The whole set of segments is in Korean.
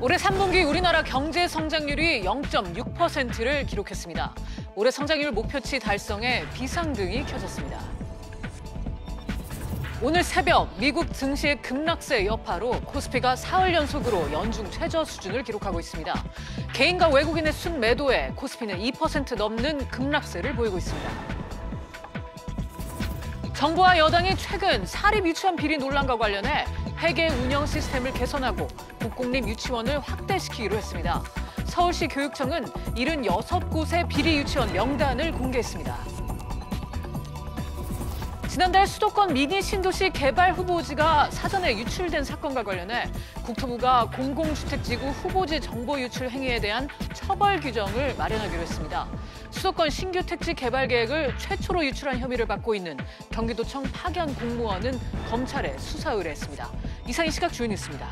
올해 3분기 우리나라 경제 성장률이 0.6%를 기록했습니다. 올해 성장률 목표치 달성에 비상등이 켜졌습니다. 오늘 새벽 미국 증시의 급락세 여파로 코스피가 사흘 연속으로 연중 최저 수준을 기록하고 있습니다. 개인과 외국인의 순매도에 코스피는 2% 넘는 급락세를 보이고 있습니다. 정부와 여당이 최근 사립 유치원 비리 논란과 관련해 회계 운영 시스템을 개선하고 국공립 유치원을 확대시키기로 했습니다. 서울시 교육청은 76곳의 비리 유치원 명단을 공개했습니다. 지난달 수도권 미니 신도시 개발 후보지가 사전에 유출된 사건과 관련해 국토부가 공공주택지구 후보지 정보 유출 행위에 대한 처벌 규정을 마련하기로 했습니다. 수도권 신규 택지 개발 계획을 최초로 유출한 혐의를 받고 있는 경기도청 파견 공무원은 검찰에 수사 의뢰했습니다. 이상 이 시각 주요 뉴스입니다.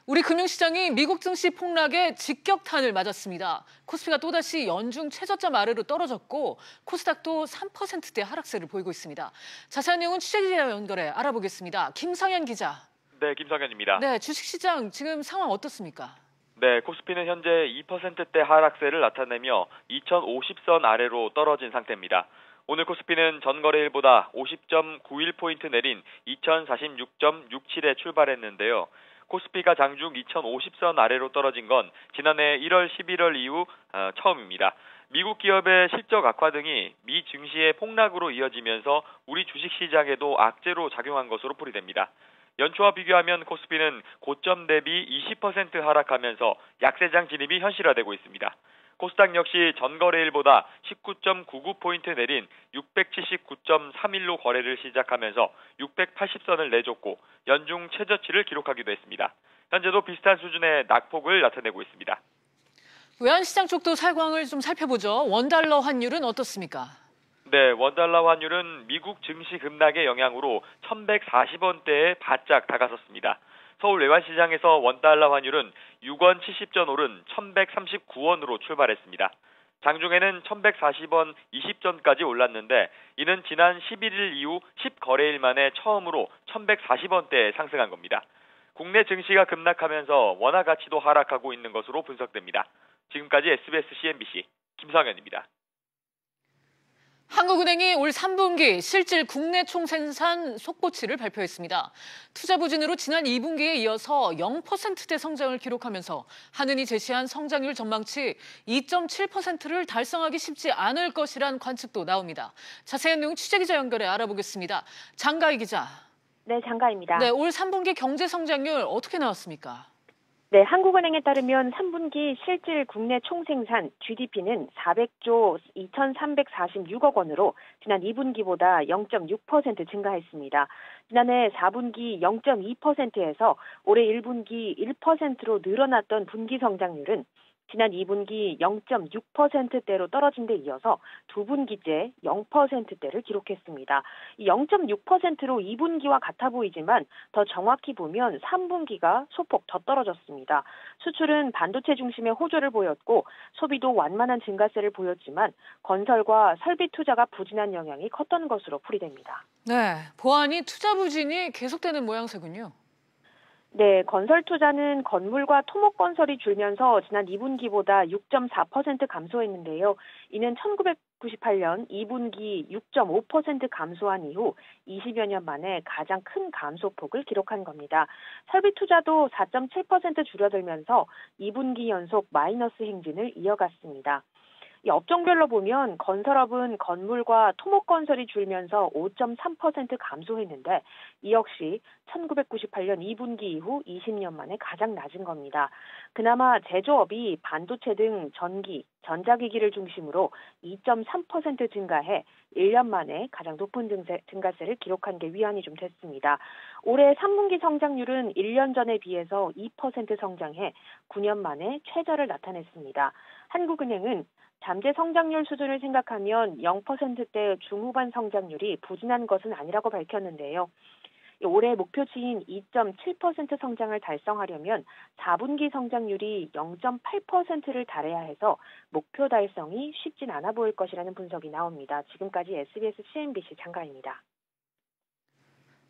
우리 금융시장이 미국 증시 폭락에 직격탄을 맞았습니다. 코스피가 또다시 연중 최저점 아래로 떨어졌고 코스닥도 3%대 하락세를 보이고 있습니다. 자세한 내용은 취재기자와 연결해 알아보겠습니다. 김성현 기자. 네, 김성현입니다. 네, 주식시장 지금 상황 어떻습니까? 네, 코스피는 현재 2%대 하락세를 나타내며 2050선 아래로 떨어진 상태입니다. 오늘 코스피는 전거래일보다 50.91포인트 내린 2046.67에 출발했는데요. 코스피가 장중 2050선 아래로 떨어진 건 지난해 1월, 11월 이후 처음입니다. 미국 기업의 실적 악화 등이 미 증시의 폭락으로 이어지면서 우리 주식시장에도 악재로 작용한 것으로 풀이됩니다. 연초와 비교하면 코스피는 고점 대비 20% 하락하면서 약세장 진입이 현실화되고 있습니다. 코스닥 역시 전거래일보다 19.99포인트 내린 679.31로 거래를 시작하면서 680선을 내줬고 연중 최저치를 기록하기도 했습니다. 현재도 비슷한 수준의 낙폭을 나타내고 있습니다. 외환시장 쪽도 상황을 좀 살펴보죠. 원달러 환율은 어떻습니까? 네, 원달러 환율은 미국 증시 급락의 영향으로 1140원대에 바짝 다가섰습니다. 서울 외환시장에서 원달러 환율은 6원 70전 오른 1139원으로 출발했습니다. 장중에는 1140원 20전까지 올랐는데 이는 지난 11일 이후 10거래일 만에 처음으로 1140원대에 상승한 겁니다. 국내 증시가 급락하면서 원화 가치도 하락하고 있는 것으로 분석됩니다. 지금까지 SBS CNBC 김성현입니다. 한국은행이 올 3분기 실질 국내 총생산 속보치를 발표했습니다. 투자 부진으로 지난 2분기에 이어서 0%대 성장을 기록하면서 한은이 제시한 성장률 전망치 2.7%를 달성하기 쉽지 않을 것이란 관측도 나옵니다. 자세한 내용 취재기자 연결해 알아보겠습니다. 장가희 기자. 네, 장가희입니다. 네, 올 3분기 경제 성장률 어떻게 나왔습니까? 네, 한국은행에 따르면 3분기 실질 국내 총생산 GDP는 400조 2,346억 원으로 지난 2분기보다 0.6% 증가했습니다. 지난해 4분기 0.2%에서 올해 1분기 1%로 늘어났던 분기 성장률은 지난 2분기 0.6%대로 떨어진 데 이어서 두 분기째 0%대를 기록했습니다. 0.6%로 2분기와 같아 보이지만 더 정확히 보면 3분기가 소폭 더 떨어졌습니다. 수출은 반도체 중심의 호조를 보였고 소비도 완만한 증가세를 보였지만 건설과 설비 투자가 부진한 영향이 컸던 것으로 풀이됩니다. 네, 보아하니 투자 부진이 계속되는 모양새군요. 네, 건설 투자는 건물과 토목 건설이 줄면서 지난 2분기보다 6.4% 감소했는데요. 이는 1998년 2분기 6.5% 감소한 이후 20여 년 만에 가장 큰 감소폭을 기록한 겁니다. 설비 투자도 4.7% 줄어들면서 2분기 연속 마이너스 행진을 이어갔습니다. 이 업종별로 보면 건설업은 건물과 토목 건설이 줄면서 5.3% 감소했는데 이 역시 1998년 2분기 이후 20년 만에 가장 낮은 겁니다. 그나마 제조업이 반도체 등 전기, 전자기기를 중심으로 2.3% 증가해 1년 만에 가장 높은 증가세를 기록한 게 위안이 좀 됐습니다. 올해 3분기 성장률은 1년 전에 비해서 2% 성장해 9년 만에 최저를 나타냈습니다. 한국은행은 잠재 성장률 수준을 생각하면 0%대 중후반 성장률이 부진한 것은 아니라고 밝혔는데요. 올해 목표치인 2.7% 성장을 달성하려면 4분기 성장률이 0.8%를 달해야 해서 목표 달성이 쉽진 않아 보일 것이라는 분석이 나옵니다. 지금까지 SBS CNBC 장가입니다.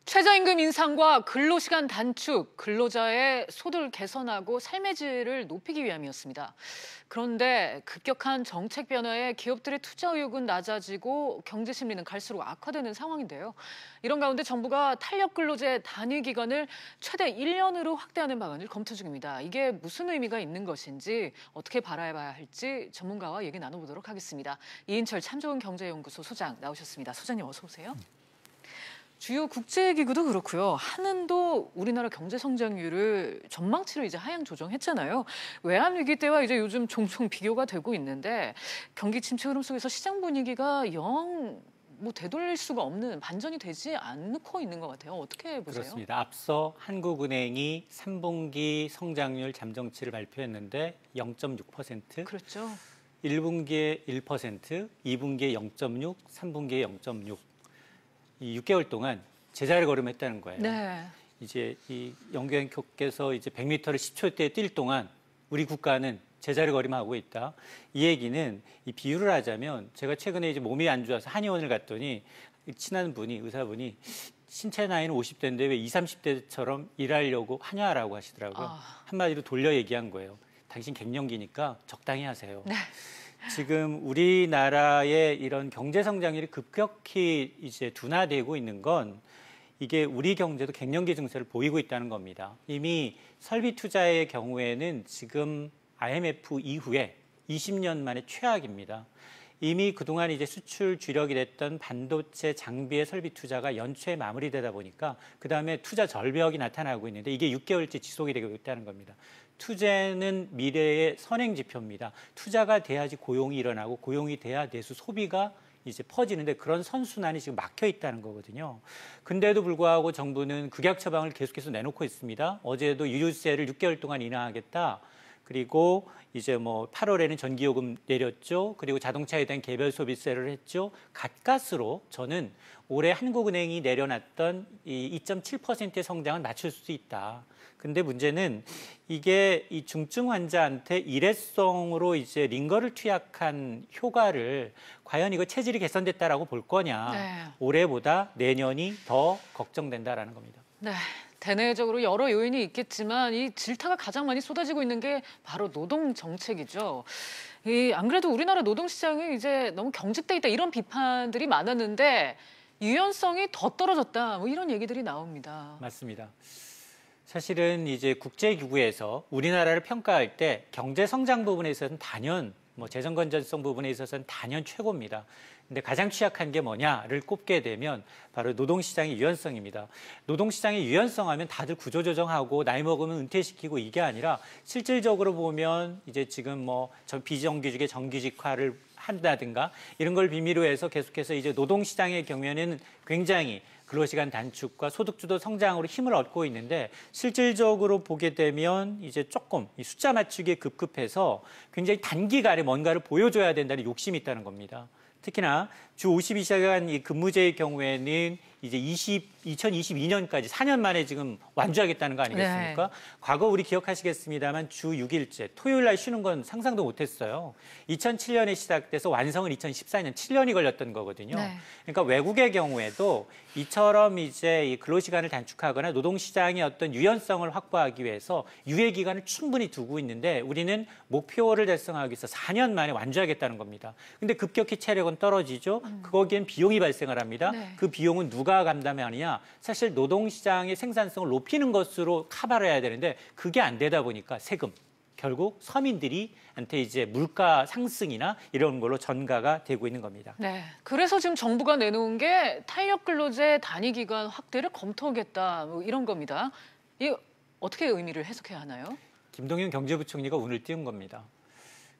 최저임금 인상과 근로시간 단축, 근로자의 소득을 개선하고 삶의 질을 높이기 위함이었습니다. 그런데 급격한 정책 변화에 기업들의 투자 의욕은 낮아지고 경제 심리는 갈수록 악화되는 상황인데요. 이런 가운데 정부가 탄력 근로제 단위 기간을 최대 1년으로 확대하는 방안을 검토 중입니다. 이게 무슨 의미가 있는 것인지 어떻게 바라봐야 할지 전문가와 얘기 나눠보도록 하겠습니다. 이인철 참좋은 경제연구소 소장 나오셨습니다. 소장님 어서 오세요. 주요 국제기구도 그렇고요. 한은도 우리나라 경제 성장률을 전망치를 이제 하향 조정했잖아요. 외환 위기 때와 이제 요즘 종종 비교가 되고 있는데 경기 침체 흐름 속에서 시장 분위기가 영 되돌릴 수가 없는 반전이 되지 않고 있는 것 같아요. 어떻게 보세요? 그렇습니다. 앞서 한국은행이 3분기 성장률 잠정치를 발표했는데 0.6%. 그렇죠. 1분기에 1%, 2분기에 0.6, 3분기에 0.6. 이 6개월 동안 제자리 걸음했다는 거예요. 네. 이제 이 연구원께서 이제 100m를 10초대에 뛸 동안 우리 국가는 제자리 걸음하고 있다. 이 얘기는 이 비유를 하자면 제가 최근에 이제 몸이 안 좋아서 한의원을 갔더니 친한 분이 의사분이 신체 나이는 50대인데 왜 20, 30대처럼 일하려고 하냐라고 하시더라고요. 한마디로 돌려 얘기한 거예요. 당신 갱년기니까 적당히 하세요. 네. 지금 우리나라의 이런 경제 성장률이 급격히 이제 둔화되고 있는 건 이게 우리 경제도 갱년기 증세를 보이고 있다는 겁니다. 이미 설비 투자의 경우에는 지금 IMF 이후에 20년 만에 최악입니다. 이미 그동안 이제 수출 주력이 됐던 반도체 장비의 설비 투자가 연초에 마무리되다 보니까 그다음에 투자 절벽이 나타나고 있는데 이게 6개월째 지속이 되고 있다는 겁니다. 투자는 미래의 선행 지표입니다. 투자가 돼야지 고용이 일어나고 고용이 돼야 내수 소비가 이제 퍼지는데 그런 선순환이 지금 막혀 있다는 거거든요. 근데도 불구하고 정부는 극약 처방을 계속해서 내놓고 있습니다. 어제도 유류세를 6개월 동안 인하하겠다. 그리고 이제 8월에는 전기요금 내렸죠. 그리고 자동차에 대한 개별 소비세를 했죠. 갓갓으로 저는 올해 한국은행이 내려놨던 이 2.7%의 성장을 맞출 수 있다. 근데 문제는 이게 이 중증 환자한테 일회성으로 이제 링거를 투약한 효과를 과연 이거 체질이 개선됐다라고 볼 거냐. 네. 올해보다 내년이 더 걱정된다라는 겁니다. 네. 대내적으로 여러 요인이 있겠지만 이 질타가 가장 많이 쏟아지고 있는 게 바로 노동 정책이죠. 안 그래도 우리나라 노동 시장이 이제 너무 경직돼 있다 이런 비판들이 많았는데 유연성이 더 떨어졌다 이런 얘기들이 나옵니다. 맞습니다. 사실은 이제 국제기구에서 우리나라를 평가할 때 경제 성장 부분에 있어서는 단연 재정 건전성 부분에 있어서는 단연 최고입니다. 근데 가장 취약한 게 뭐냐를 꼽게 되면 바로 노동시장의 유연성입니다. 노동시장의 유연성 하면 다들 구조조정하고 나이 먹으면 은퇴시키고 이게 아니라 실질적으로 보면 이제 지금 비정규직의 정규직화를 한다든가 이런 걸 비밀로 해서 계속해서 이제 노동시장의 경우에는 굉장히 근로시간 단축과 소득주도 성장으로 힘을 얻고 있는데 실질적으로 보게 되면 이제 조금 이 숫자 맞추기에 급급해서 굉장히 단기간에 뭔가를 보여줘야 된다는 욕심이 있다는 겁니다. 특히나 주 52시간 이 근무제의 경우에는 이제 2022년까지 4년 만에 지금 완주하겠다는 거 아니겠습니까? 네. 과거 우리 기억하시겠습니다만 주 6일째, 토요일 날 쉬는 건 상상도 못했어요. 2007년에 시작돼서 완성은 2014년, 7년이 걸렸던 거거든요. 네. 그러니까 외국의 경우에도 이처럼 이제 이 근로시간을 단축하거나 노동시장의 어떤 유연성을 확보하기 위해서 유예 기간을 충분히 두고 있는데 우리는 목표를 달성하기 위해서 4년 만에 완주하겠다는 겁니다. 근데 급격히 체력은 떨어지죠. 거기엔 비용이 발생을 합니다. 네. 그 비용은 누가 감당하느냐? 사실 노동시장의 생산성을 높이는 것으로 커버를 해야 되는데 그게 안 되다 보니까 세금, 결국 서민들이한테 이제 물가 상승이나 이런 걸로 전가가 되고 있는 겁니다. 네, 그래서 지금 정부가 내놓은 게 탄력 근로제 단위 기간 확대를 검토하겠다 이런 겁니다. 이 어떻게 의미를 해석해야 하나요? 김동연 경제부총리가 운을 띄운 겁니다.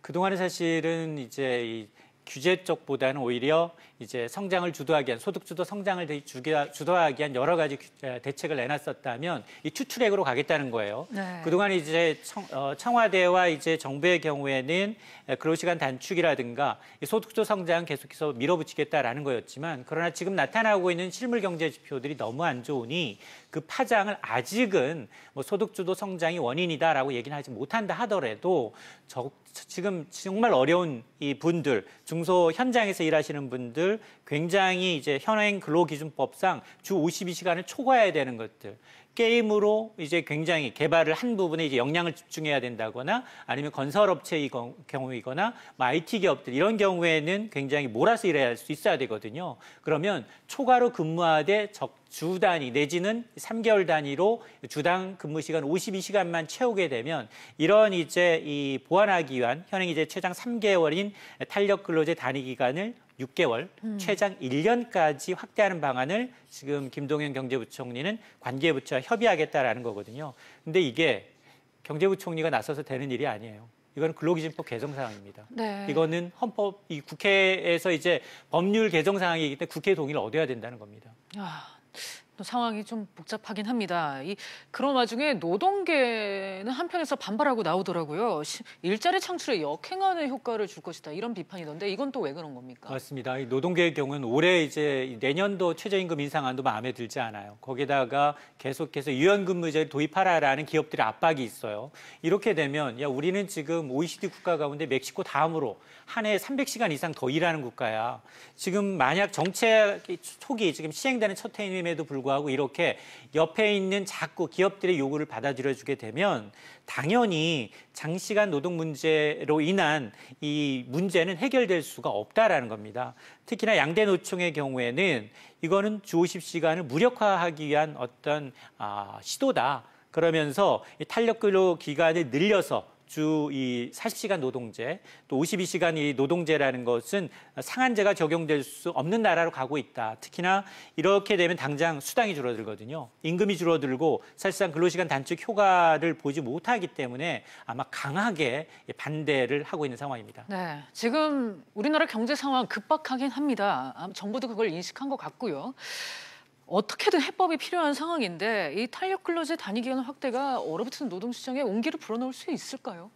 그동안에 사실은 이제 이 규제 쪽보다는 오히려 이제 성장을 주도하기 위한 소득주도 성장을 주도하기 위한 여러 가지 대책을 내놨었다면 이 투트랙으로 가겠다는 거예요. 네. 그동안 이제 청와대와 이제 정부의 경우에는 근로시간 단축이라든가 소득주도 성장 계속해서 밀어붙이겠다라는 거였지만 그러나 지금 나타나고 있는 실물 경제 지표들이 너무 안 좋으니 그 파장을 아직은 소득주도 성장이 원인이다라고 얘기는 하지 못한다 하더라도 지금 정말 어려운 이 분들, 중소 현장에서 일하시는 분들 것들, 굉장히 이제 현행 근로기준법상 주 52시간을 초과해야 되는 것들, 게임으로 이제 굉장히 개발을 한 부분에 이제 역량을 집중해야 된다거나 아니면 건설업체의 경우이거나 뭐 IT 기업들 이런 경우에는 굉장히 몰아서 일해야 할 수 있어야 되거든요. 그러면 초과로 근무하되 주 단위 내지는 3개월 단위로 주당 근무 시간 52시간만 채우게 되면 이런 이제 이 보완하기 위한 현행 이제 최장 3개월인 탄력 근로제 단위 기간을 6개월, 최장 1년까지 확대하는 방안을 지금 김동연 경제부총리는 관계부처와 협의하겠다라는 거거든요. 근데 이게 경제부총리가 나서서 되는 일이 아니에요. 이건 근로기준법 개정 사항입니다. 네. 이거는 헌법, 이 국회에서 이제 법률 개정 사항이기 때문에 국회 동의를 얻어야 된다는 겁니다. 또 상황이 좀 복잡하긴 합니다. 그런 와중에 노동계는 한편에서 반발하고 나오더라고요. 일자리 창출에 역행하는 효과를 줄 것이다. 이런 비판이던데 이건 또 왜 그런 겁니까? 맞습니다. 이 노동계의 경우는 올해 이제 내년도 최저임금 인상안도 마음에 들지 않아요. 거기다가 계속해서 유연근무제를 도입하라라는 기업들의 압박이 있어요. 이렇게 되면 야 우리는 지금 OECD 국가 가운데 멕시코 다음으로 한 해에 300시간 이상 더 일하는 국가야. 지금 만약 정책 초기 지금 시행되는 첫 해임에도 불구하고 이렇게 옆에 있는 자꾸 기업들의 요구를 받아들여주게 되면 당연히 장시간 노동 문제로 인한 이 문제는 해결될 수가 없다라는 겁니다. 특히나 양대 노총의 경우에는 이거는 주 50시간을 무력화하기 위한 어떤 시도다. 그러면서 탄력 근로 기간을 늘려서 주 이 40시간 노동제, 또 52시간 이 노동제라는 것은 상한제가 적용될 수 없는 나라로 가고 있다. 특히나 이렇게 되면 당장 수당이 줄어들거든요. 임금이 줄어들고 사실상 근로시간 단축 효과를 보지 못하기 때문에 아마 강하게 반대를 하고 있는 상황입니다. 네, 지금 우리나라 경제 상황 급박하긴 합니다. 정부도 그걸 인식한 것 같고요. 어떻게든 해법이 필요한 상황인데 이 탄력 근로제 단위 기간 확대가 얼어붙은 노동시장에 온기를 불어넣을 수 있을까요?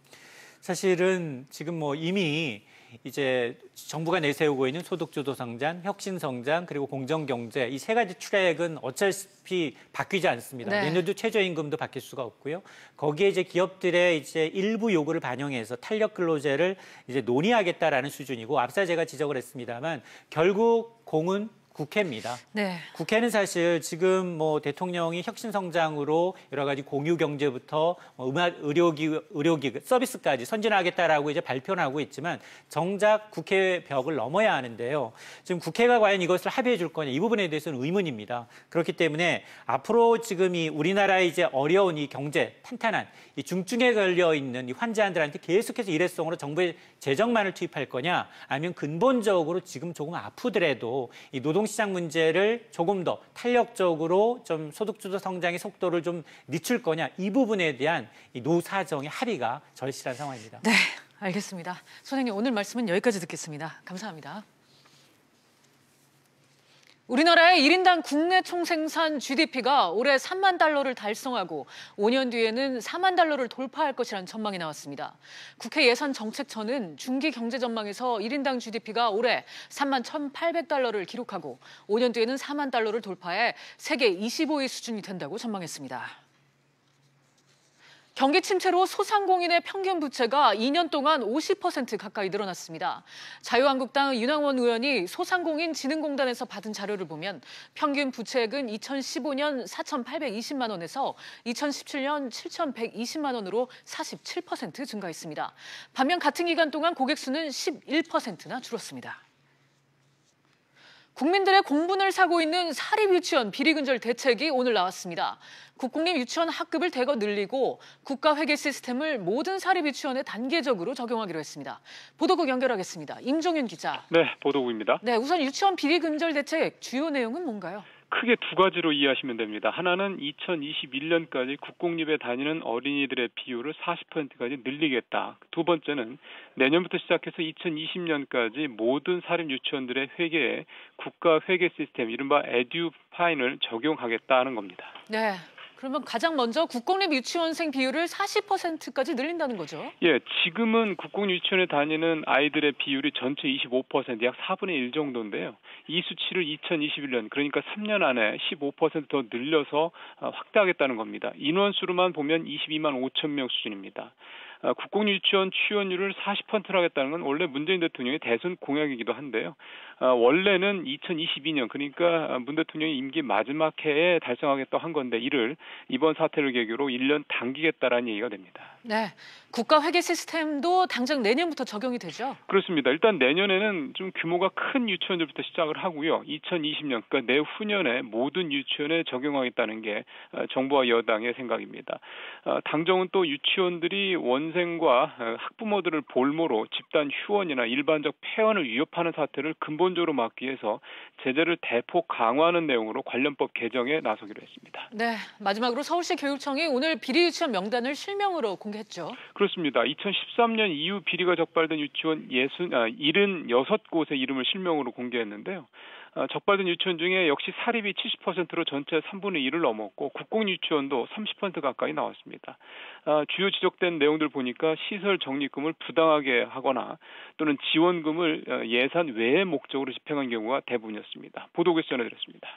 사실은 지금 뭐 이미 이제 정부가 내세우고 있는 소득주도 성장, 혁신 성장, 그리고 공정 경제 이 세 가지 트랙은 어차피 바뀌지 않습니다. 네. 내년도 최저임금도 바뀔 수가 없고요. 거기에 이제 기업들의 이제 일부 요구를 반영해서 탄력 근로제를 이제 논의하겠다라는 수준이고 앞서 제가 지적을 했습니다만 결국 공은 국회입니다. 네. 국회는 사실 지금 뭐 대통령이 혁신 성장으로 여러 가지 공유 경제부터 의료기 서비스까지 선진화하겠다라고 이제 발표를 하고 있지만 정작 국회 벽을 넘어야 하는데요. 지금 국회가 과연 이것을 합의해 줄 거냐 이 부분에 대해서는 의문입니다. 그렇기 때문에 앞으로 지금 이 우리나라의 이제 어려운 이 경제 탄탄한 이 중증에 걸려 있는 이 환자들한테 계속해서 일회성으로 정부의 재정만을 투입할 거냐 아니면 근본적으로 지금 조금 아프더라도 이 노동시장 문제를 조금 더 탄력적으로 좀 소득주도 성장의 속도를 좀 늦출 거냐 이 부분에 대한 이 노사정의 합의가 절실한 상황입니다. 네, 알겠습니다. 선생님 오늘 말씀은 여기까지 듣겠습니다. 감사합니다. 우리나라의 1인당 국내 총생산 GDP가 올해 3만 달러를 달성하고 5년 뒤에는 4만 달러를 돌파할 것이라는 전망이 나왔습니다. 국회 예산정책처는 중기 경제 전망에서 1인당 GDP가 올해 3만 1,800달러를 기록하고 5년 뒤에는 4만 달러를 돌파해 세계 25위 수준이 된다고 전망했습니다. 경기 침체로 소상공인의 평균 부채가 2년 동안 50% 가까이 늘어났습니다. 자유한국당 윤항원 의원이 소상공인진흥공단에서 받은 자료를 보면 평균 부채액은 2015년 4,820만 원에서 2017년 7,120만 원으로 47% 증가했습니다. 반면 같은 기간 동안 고객 수는 11%나 줄었습니다. 국민들의 공분을 사고 있는 사립유치원 비리근절 대책이 오늘 나왔습니다. 국공립 유치원 학급을 대거 늘리고 국가회계 시스템을 모든 사립유치원에 단계적으로 적용하기로 했습니다. 보도국 연결하겠습니다. 임종윤 기자. 네, 보도국입니다. 네, 우선 유치원 비리근절 대책 주요 내용은 뭔가요? 크게 두 가지로 이해하시면 됩니다. 하나는 2021년까지 국공립에 다니는 어린이들의 비율을 40%까지 늘리겠다. 두 번째는 내년부터 시작해서 2020년까지 모든 사립 유치원들의 회계에 국가 회계 시스템, 이른바 에듀파인을 적용하겠다는 겁니다. 네. 그러면 가장 먼저 국공립 유치원생 비율을 40%까지 늘린다는 거죠? 예, 지금은 국공립 유치원에 다니는 아이들의 비율이 전체 25%, 약 4분의 1 정도인데요. 이 수치를 2021년, 그러니까 3년 안에 15% 더 늘려서 확대하겠다는 겁니다. 인원수로만 보면 22만 5천 명 수준입니다. 국공립 유치원 취원율을 40%로 하겠다는 건 원래 문재인 대통령의 대선 공약이기도 한데요. 원래는 2022년 그러니까 문 대통령이 임기 마지막 해에 달성하겠다 한 건데 이를 이번 사태를 계기로 1년 당기겠다라는 얘기가 됩니다. 네, 국가 회계 시스템도 당장 내년부터 적용이 되죠? 그렇습니다. 일단 내년에는 좀 규모가 큰 유치원들부터 시작을 하고요. 2020년, 그러니까 내후년에 모든 유치원에 적용하겠다는 게 정부와 여당의 생각입니다. 당정은 또 유치원들이 원생과 학부모들을 볼모로 집단 휴원이나 일반적 폐원을 위협하는 사태를 근본적으로 막기 위해서 제재를 대폭 강화하는 내용으로 관련법 개정에 나서기로 했습니다. 네, 마지막으로 서울시 교육청이 오늘 비리 유치원 명단을 실명으로 공개했죠. 그렇습니다. 2013년 이후 비리가 적발된 유치원 76곳의 이름을 실명으로 공개했는데요. 적발된 유치원 중에 역시 사립이 70%로 전체 3분의 1을 넘었고 국공유치원도 30% 가까이 나왔습니다. 주요 지적된 내용들 보니까 시설 적립금을 부당하게 하거나 또는 지원금을 예산 외의 목적으로 집행한 경우가 대부분이었습니다. 보도국에서 전해드렸습니다.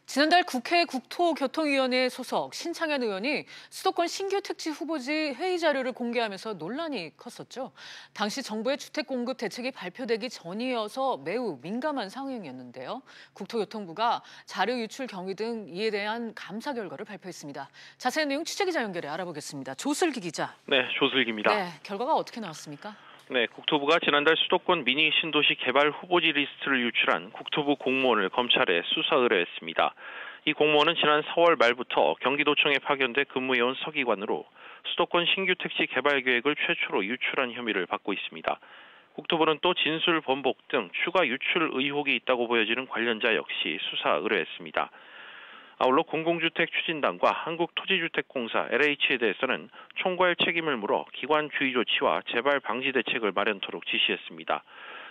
지난달 국회 국토교통위원회 소속 신창현 의원이 수도권 신규 택지 후보지 회의 자료를 공개하면서 논란이 컸었죠. 당시 정부의 주택 공급 대책이 발표되기 전이어서 매우 민감한 상황이었는데요. 국토교통부가 자료 유출 경위 등 이에 대한 감사 결과를 발표했습니다. 자세한 내용 취재기자 연결해 알아보겠습니다. 조슬기 기자. 네, 조슬기입니다. 네, 결과가 어떻게 나왔습니까? 네, 국토부가 지난달 수도권 미니 신도시 개발 후보지 리스트를 유출한 국토부 공무원을 검찰에 수사 의뢰했습니다. 이 공무원은 지난 4월 말부터 경기도청에 파견돼 근무해온 서기관으로 수도권 신규 택지 개발 계획을 최초로 유출한 혐의를 받고 있습니다. 국토부는 또 진술 번복 등 추가 유출 의혹이 있다고 보여지는 관련자 역시 수사 의뢰했습니다. 아울러 공공주택 추진단과 한국토지주택공사 LH에 대해서는 총괄 책임을 물어 기관 주의 조치와 재발 방지 대책을 마련토록 지시했습니다.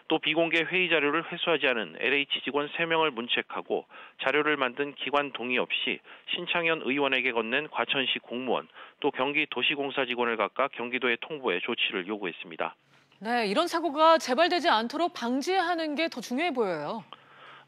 또 비공개 회의 자료를 회수하지 않은 LH 직원 3명을 문책하고 자료를 만든 기관 동의 없이 신창현 의원에게 건넨 과천시 공무원, 또 경기도시공사 직원을 각각 경기도에 통보해 조치를 요구했습니다. 네, 이런 사고가 재발되지 않도록 방지하는 게 더 중요해 보여요.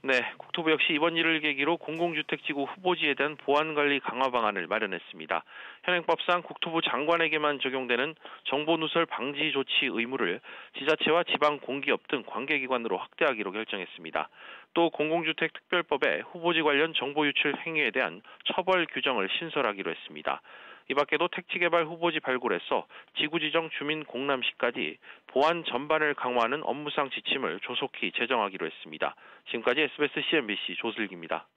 네, 국토부 역시 이번 일을 계기로 공공주택지구 후보지에 대한 보안관리 강화 방안을 마련했습니다. 현행법상 국토부 장관에게만 적용되는 정보누설 방지 조치 의무를 지자체와 지방공기업 등 관계기관으로 확대하기로 결정했습니다. 또 공공주택특별법에 후보지 관련 정보 유출 행위에 대한 처벌 규정을 신설하기로 했습니다. 이 밖에도 택지개발 후보지 발굴에서 지구지정 주민 공람시까지 보안 전반을 강화하는 업무상 지침을 조속히 제정하기로 했습니다. 지금까지 SBS CNBC 조슬기입니다.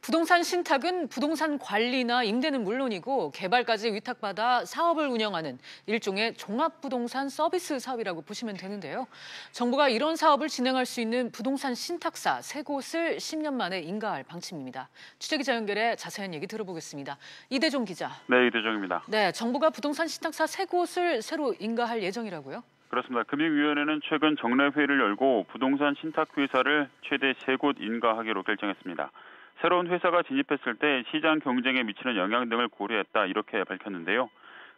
부동산 신탁은 부동산 관리나 임대는 물론이고 개발까지 위탁받아 사업을 운영하는 일종의 종합부동산 서비스 사업이라고 보시면 되는데요. 정부가 이런 사업을 진행할 수 있는 부동산 신탁사 3곳을 10년 만에 인가할 방침입니다. 취재기자 연결해 자세한 얘기 들어보겠습니다. 이대종 기자. 네, 이대종입니다. 네, 정부가 부동산 신탁사 3곳을 새로 인가할 예정이라고요? 그렇습니다. 금융위원회는 최근 정례회의를 열고 부동산 신탁회사를 최대 3곳 인가하기로 결정했습니다. 새로운 회사가 진입했을 때 시장 경쟁에 미치는 영향 등을 고려했다 이렇게 밝혔는데요.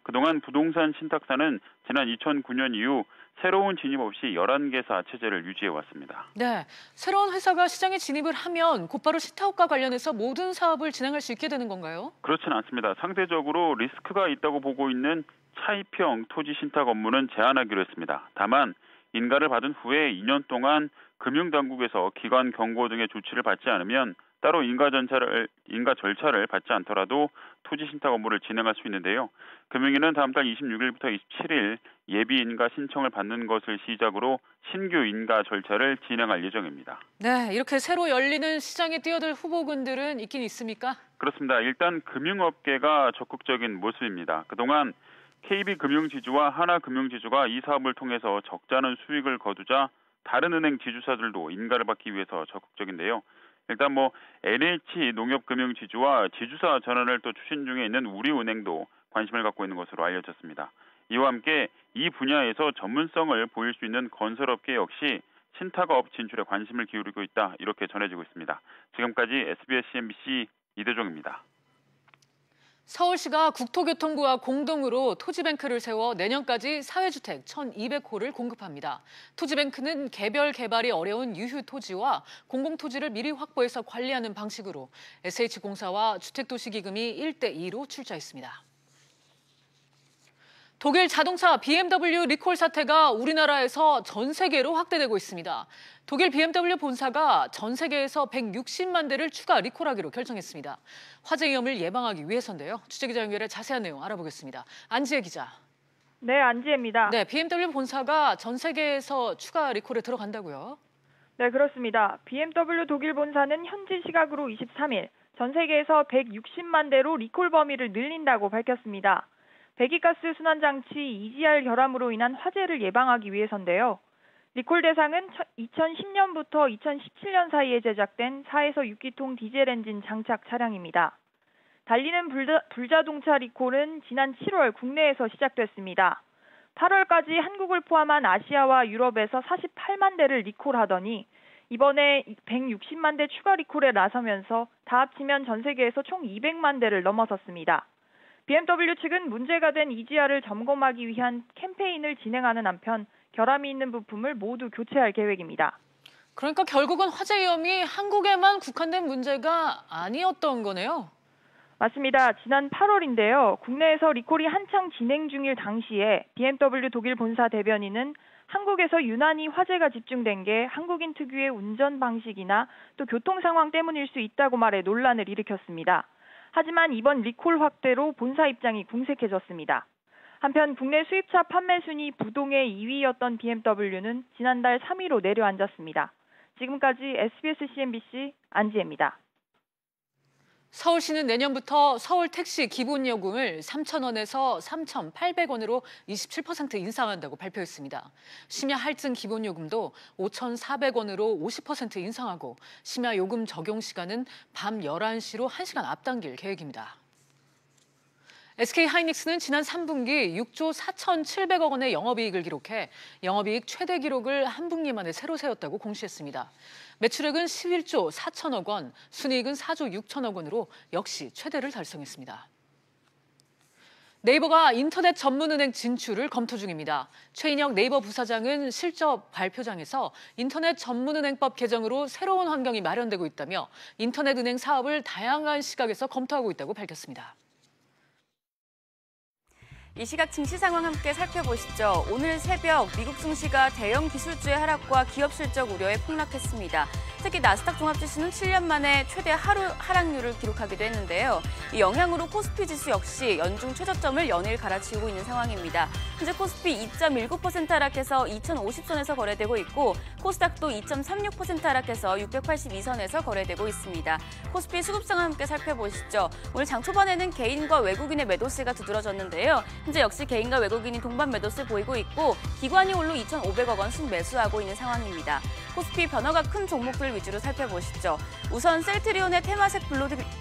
그동안 부동산 신탁사는 지난 2009년 이후 새로운 진입 없이 11개사 체제를 유지해왔습니다. 네, 새로운 회사가 시장에 진입을 하면 곧바로 신탁과 관련해서 모든 사업을 진행할 수 있게 되는 건가요? 그렇지는 않습니다. 상대적으로 리스크가 있다고 보고 있는 차입형 토지 신탁 업무는 제한하기로 했습니다. 다만 인가를 받은 후에 2년 동안 금융당국에서 기관 경고 등의 조치를 받지 않으면 따로 인가 절차를 받지 않더라도 토지 신탁 업무를 진행할 수 있는데요. 금융위는 다음 달 26일부터 27일 예비 인가 신청을 받는 것을 시작으로 신규 인가 절차를 진행할 예정입니다. 네, 이렇게 새로 열리는 시장에 뛰어들 후보군들은 있긴 있습니까? 그렇습니다. 일단 금융업계가 적극적인 모습입니다. 그동안 KB금융지주와 하나금융지주가 이 사업을 통해서 적잖은 수익을 거두자 다른 은행 지주사들도 인가를 받기 위해서 적극적인데요. 일단 NH농협금융지주와 지주사 전환을 또 추진 중에 있는 우리은행도 관심을 갖고 있는 것으로 알려졌습니다. 이와 함께 이 분야에서 전문성을 보일 수 있는 건설업계 역시 신탁업 진출에 관심을 기울이고 있다 이렇게 전해지고 있습니다. 지금까지 SBS CNBC 이대종입니다. 서울시가 국토교통부와 공동으로 토지뱅크를 세워 내년까지 사회주택 1,200호를 공급합니다. 토지뱅크는 개별 개발이 어려운 유휴 토지와 공공토지를 미리 확보해서 관리하는 방식으로 SH공사와 주택도시기금이 1대2로 출자했습니다. 독일 자동차 BMW 리콜 사태가 우리나라에서 전 세계로 확대되고 있습니다. 독일 BMW 본사가 전 세계에서 160만 대를 추가 리콜하기로 결정했습니다. 화재 위험을 예방하기 위해서인데요. 취재기자 연결해 자세한 내용 알아보겠습니다. 안지혜 기자. 네, 안지혜입니다. 네, BMW 본사가 전 세계에서 추가 리콜에 들어간다고요? 네, 그렇습니다. BMW 독일 본사는 현지 시각으로 23일 전 세계에서 160만 대로 리콜 범위를 늘린다고 밝혔습니다. 배기가스 순환 장치 EGR 결함으로 인한 화재를 예방하기 위해서인데요. 리콜 대상은 2010년부터 2017년 사이에 제작된 4에서 6기통 디젤 엔진 장착 차량입니다. 달리는 불자동차 리콜은 지난 7월 국내에서 시작됐습니다. 8월까지 한국을 포함한 아시아와 유럽에서 48만 대를 리콜하더니 이번에 160만 대 추가 리콜에 나서면서 다 합치면 전 세계에서 총 200만 대를 넘어섰습니다. BMW 측은 문제가 된 EGR을 점검하기 위한 캠페인을 진행하는 한편 결함이 있는 부품을 모두 교체할 계획입니다. 그러니까 결국은 화재 위험이 한국에만 국한된 문제가 아니었던 거네요? 맞습니다. 지난 8월인데요. 국내에서 리콜이 한창 진행 중일 당시에 BMW 독일 본사 대변인은 한국에서 유난히 화재가 집중된 게 한국인 특유의 운전 방식이나 또 교통 상황 때문일 수 있다고 말해 논란을 일으켰습니다. 하지만 이번 리콜 확대로 본사 입장이 궁색해졌습니다. 한편 국내 수입차 판매 순위 부동의 2위였던 BMW는 지난달 3위로 내려앉았습니다. 지금까지 SBS CNBC 안지혜입니다. 서울시는 내년부터 서울 택시 기본요금을 3,000원에서 3,800원으로 27% 인상한다고 발표했습니다. 심야 할증 기본요금도 5,400원으로 50% 인상하고 심야 요금 적용 시간은 밤 11시로 1시간 앞당길 계획입니다. SK하이닉스는 지난 3분기 6조 4,700억 원의 영업이익을 기록해 영업이익 최대 기록을 한 분기 만에 새로 세웠다고 공시했습니다. 매출액은 11조 4천억 원, 순이익은 4조 6천억 원으로 역시 최대를 달성했습니다. 네이버가 인터넷 전문은행 진출을 검토 중입니다. 최인혁 네이버 부사장은 실적 발표장에서 인터넷 전문은행법 개정으로 새로운 환경이 마련되고 있다며 인터넷 은행 사업을 다양한 시각에서 검토하고 있다고 밝혔습니다. 이 시각 증시 상황 함께 살펴보시죠. 오늘 새벽 미국 증시가 대형 기술주의 하락과 기업 실적 우려에 폭락했습니다. 특히 나스닥 종합지수는 7년 만에 최대 하루 하락률을 기록하기도 했는데요. 이 영향으로 코스피 지수 역시 연중 최저점을 연일 갈아치우고 있는 상황입니다. 현재 코스피 2.19% 하락해서 2,050선에서 거래되고 있고 코스닥도 2.36% 하락해서 682선에서 거래되고 있습니다. 코스피 수급 상황 함께 살펴보시죠. 오늘 장 초반에는 개인과 외국인의 매도세가 두드러졌는데요. 현재 역시 개인과 외국인이 동반 매도세 보이고 있고 기관이 홀로 2,500억 원 순매수하고 있는 상황입니다. 코스피 변화가 큰 종목들 위주로 살펴보시죠. 우선 셀트리온의 테마색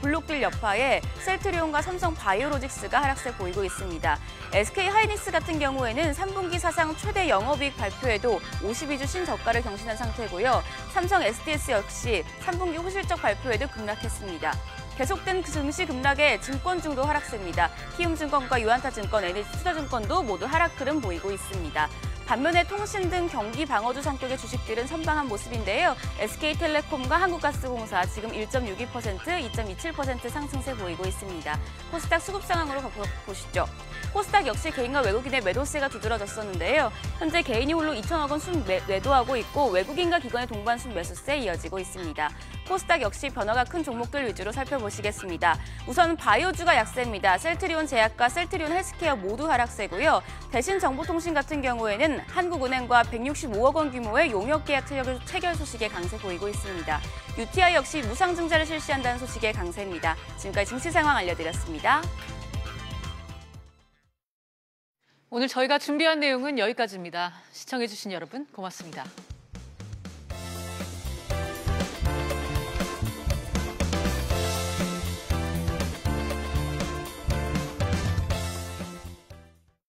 블록딜 여파에 셀트리온과 삼성바이오로직스가 하락세 보이고 있습니다. SK하이닉스 같은 경우에는 3분기 사상 최대 영업이익 발표에도 52주 신저가를 경신한 상태고요. 삼성 SDS 역시 3분기 후실적 발표에도 급락했습니다. 계속된 증시 급락에 증권중도 하락세입니다. 키움증권과 유안타증권, NH투자증권도 모두 하락 흐름 보이고 있습니다. 반면에 통신 등 경기 방어주 성격의 주식들은 선방한 모습인데요. SK텔레콤과 한국가스공사 지금 1.62%, 2.27% 상승세 보이고 있습니다. 코스닥 수급 상황으로 보시죠. 코스닥 역시 개인과 외국인의 매도세가 두드러졌었는데요. 현재 개인이 홀로 2천억 원 순매도하고 있고 외국인과 기관의 동반 순매수세 이어지고 있습니다. 코스닥 역시 변화가 큰 종목들 위주로 살펴보시겠습니다. 우선 바이오주가 약세입니다. 셀트리온 제약과 셀트리온 헬스케어 모두 하락세고요. 대신정보통신 같은 경우에는 한국은행과 165억 원 규모의 용역 계약 체결 소식에 강세 보이고 있습니다. UTI 역시 무상증자를 실시한다는 소식에 강세입니다. 지금까지 증시 상황 알려드렸습니다. 오늘 저희가 준비한 내용은 여기까지입니다. 시청해주신 여러분 고맙습니다.